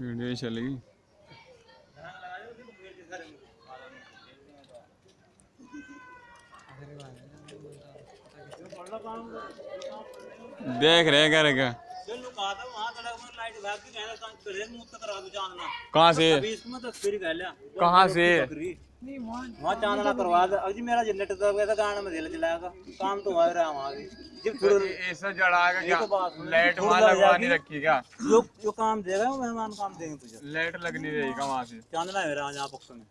Video चलेगी। देख रहे करेगा कहाँ से कहाँ से वहाँ चांदना करवा दे। अब जी मेरा जनरेटर दब गया था, गाना में दिल जलाएगा, काम तो हो रहा है वहाँ भी। जब ऐसा जड़ाएगा क्या? लाइट वहाँ लगवानी रखी क्या? जो काम देगा वो मेहमान काम देंगे तुझे। लाइट लगनी रहेगा वहाँ से। चांदना है रहा यहाँ पक्ष में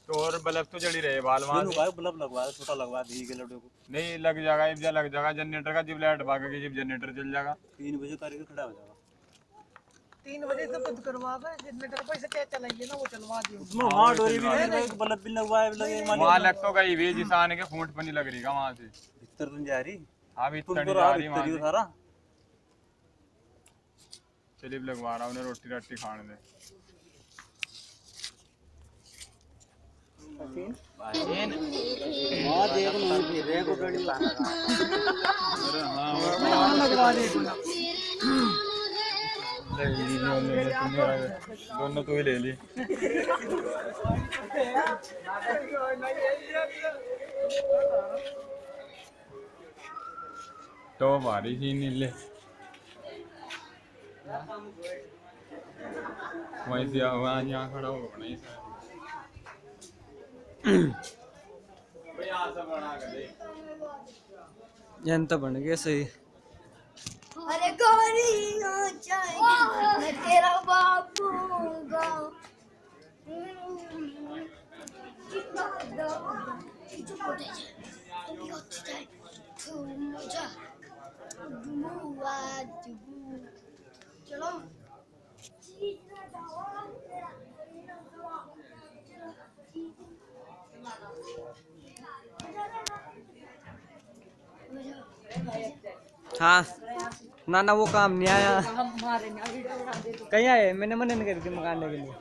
तो और बल्ब तो जड़ी रहे बाल वहाँ से। बल्ब लगवा दे, छोटा लगवा दी के लड़के को। नहीं लग जाएगा, इब्जा लग जाएगा जनरेटर का। जब लाइट भागेगी जब जनरेटर चल जाएगा 3 बजे करके खड़ा हो जाएगा। 3 बजे से बंद करवा दे जनरेटर, पैसे क्या चलाइए ना वो चलवा दियो। उसमें वहाँ डोरी भी नहीं, बल्ब भी लगवाए लगे। वहाँ लग तो गई वे जिसान के फूट पर नहीं लग रही का वहाँ से। भीतर नहीं जा रही। हाँ भीतर नहीं जा रही वहाँ से। सारा चलिए लगवा रहा हूँ, उन्हें रोटी रट्टी खाने दे। हाँ देख लो रे को गाड़ी लाना। अरे हाँ लगवा दे। दोनों तो ही ले ली। तो बारिश ही नहीं ले वैसे यहाँ खड़ा होगा नहीं जनता बन गया सही। अरे गोरी हो जाएगी मैं तेरा बाप होगा। चलो हाँ ना ना वो काम नहीं आया। कहीं आए मैंने मना नहीं करी थी मकान के लिए।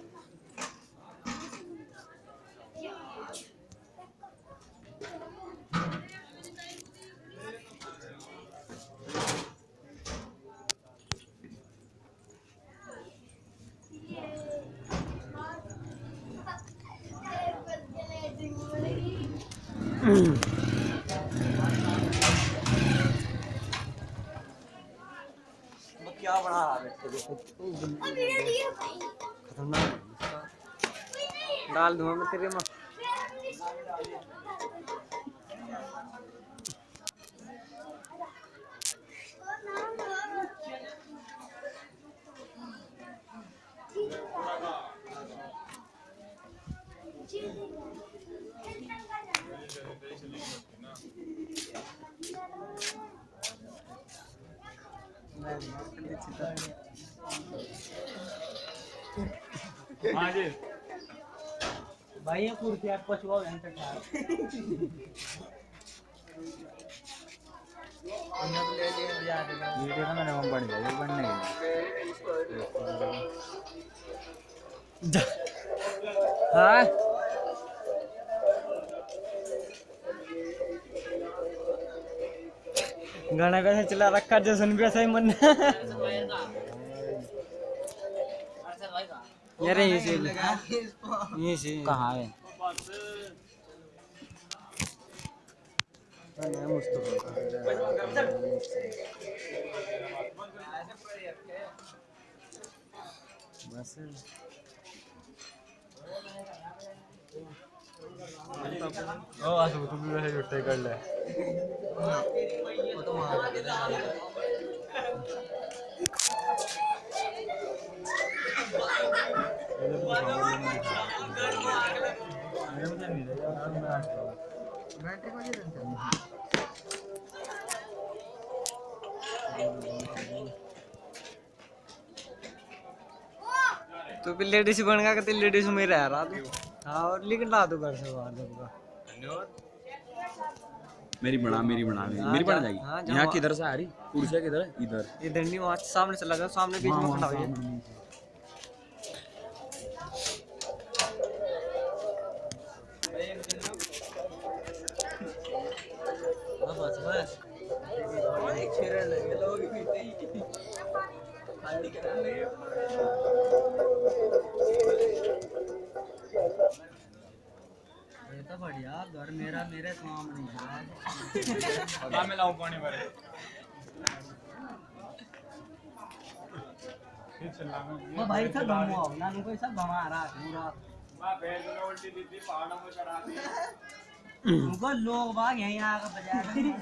क्या बना रहा है खतरनाक डाल दूंगा मैं तेरे में। हाँ जी भाई ये कुर्सी आप पछुआ घंटे खा ये देखो मैंने बन जाएगा बनने के लिए। हाँ गाना कैसे चला रखा जैसन भी ऐसा ही मन। यार यहीं से कहाँ है बस ओ आज तुम भी वैसे जुट्टे कर ले। तो फिर लेडीज बन गया कि लेडीज में रह रहा तू। हाँ और लेकिन ला दो घर से बाहर दूंगा। मेरी बना मेरी बन जाएगी। हाँ, यहाँ किधर से आ रही कुर्सिया किधर है? इधर इधर नहीं वहाँ सामने से लगा सामने बीच में खड़ा हो जाए। बस मेरे सामने हाँ मैं लाऊं पानी भरे वो भाई सब घुमाओ ना कोई सब घुमा रहा पूरा मां भैंस ने उल्टी दी थी पहाड़ों में चढ़ा दी उनको लोग बाग यहीं आकर बजा रहे हैं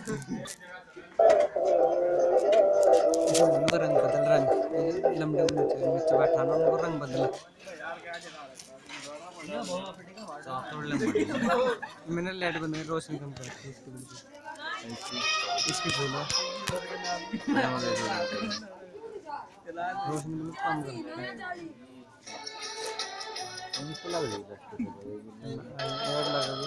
उनको रंग बदल रंग लंबे नीचे बैठा ना उनको रंग बदला मैंने लाइट बंद कर रोशनी कम कर दी इसकी बोलो रोशनी बिल्कुल कम कर लगा